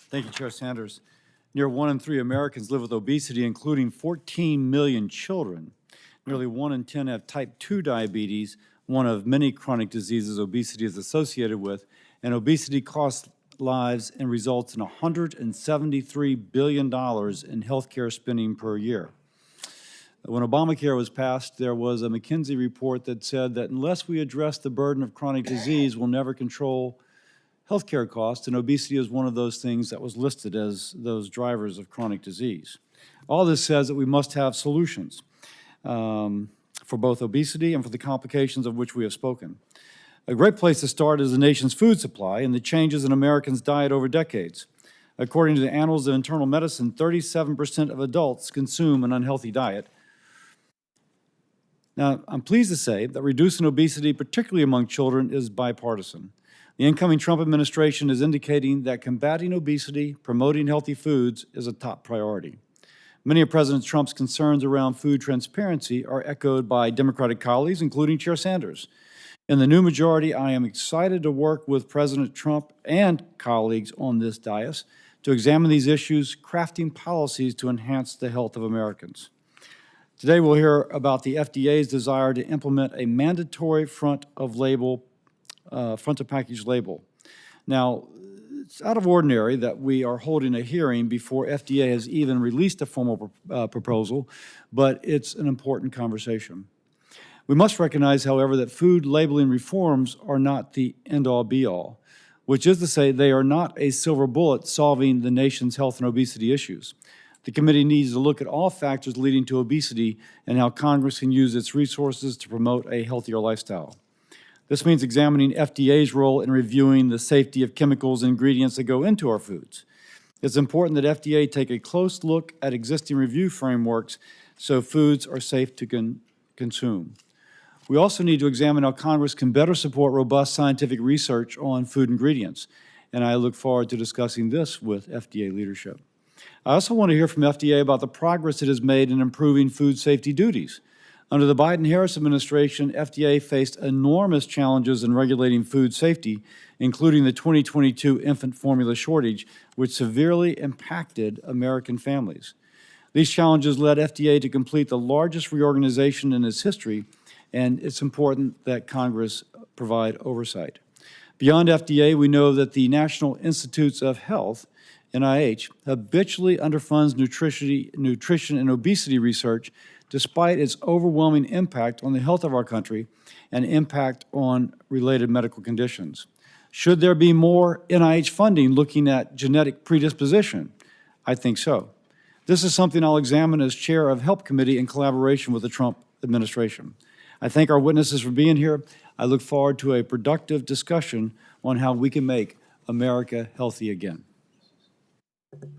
Thank you, Chair Sanders. Near 1 in 3 Americans live with obesity, including 14 million children. Nearly 1 in 10 have type 2 diabetes, one of many chronic diseases obesity is associated with, and obesity costs lives and results in $173 billion in healthcare spending per year. When Obamacare was passed, there was a McKinsey report that said that unless we address the burden of chronic disease, we'll never control healthcare costs, and obesity is one of those things that was listed as those drivers of chronic disease. All this says that we must have solutions for both obesity and for the complications of which we have spoken. A great place to start is the nation's food supply and the changes in Americans' diet over decades. According to the Annals of Internal Medicine, 37% of adults consume an unhealthy diet. Now, I'm pleased to say that reducing obesity, particularly among children, is bipartisan. The incoming Trump administration is indicating that combating obesity, promoting healthy foods, is a top priority. Many of President Trump's concerns around food transparency are echoed by Democratic colleagues, including Chair Sanders. In the new majority, I am excited to work with President Trump and colleagues on this dais to examine these issues, crafting policies to enhance the health of Americans. Today, we'll hear about the FDA's desire to implement a mandatory front-of-package label. Now, it's out of ordinary that we are holding a hearing before FDA has even released a formal proposal, but it's an important conversation. We must recognize, however, that food labeling reforms are not the end-all be-all, which is to say they are not a silver bullet solving the nation's health and obesity issues. The committee needs to look at all factors leading to obesity and how Congress can use its resources to promote a healthier lifestyle. This means examining FDA's role in reviewing the safety of chemicals and ingredients that go into our foods. It's important that FDA take a close look at existing review frameworks so foods are safe to consume. We also need to examine how Congress can better support robust scientific research on food ingredients, and I look forward to discussing this with FDA leadership. I also want to hear from FDA about the progress it has made in improving food safety duties. Under the Biden-Harris administration, FDA faced enormous challenges in regulating food safety, including the 2022 infant formula shortage, which severely impacted American families. These challenges led FDA to complete the largest reorganization in its history, and it's important that Congress provide oversight. Beyond FDA, we know that the National Institutes of Health, NIH, habitually underfunds nutrition and obesity research despite its overwhelming impact on the health of our country and impact on related medical conditions. Should there be more NIH funding looking at genetic predisposition? I think so. This is something I'll examine as chair of HELP Committee in collaboration with the Trump administration. I thank our witnesses for being here. I look forward to a productive discussion on how we can make America healthy again.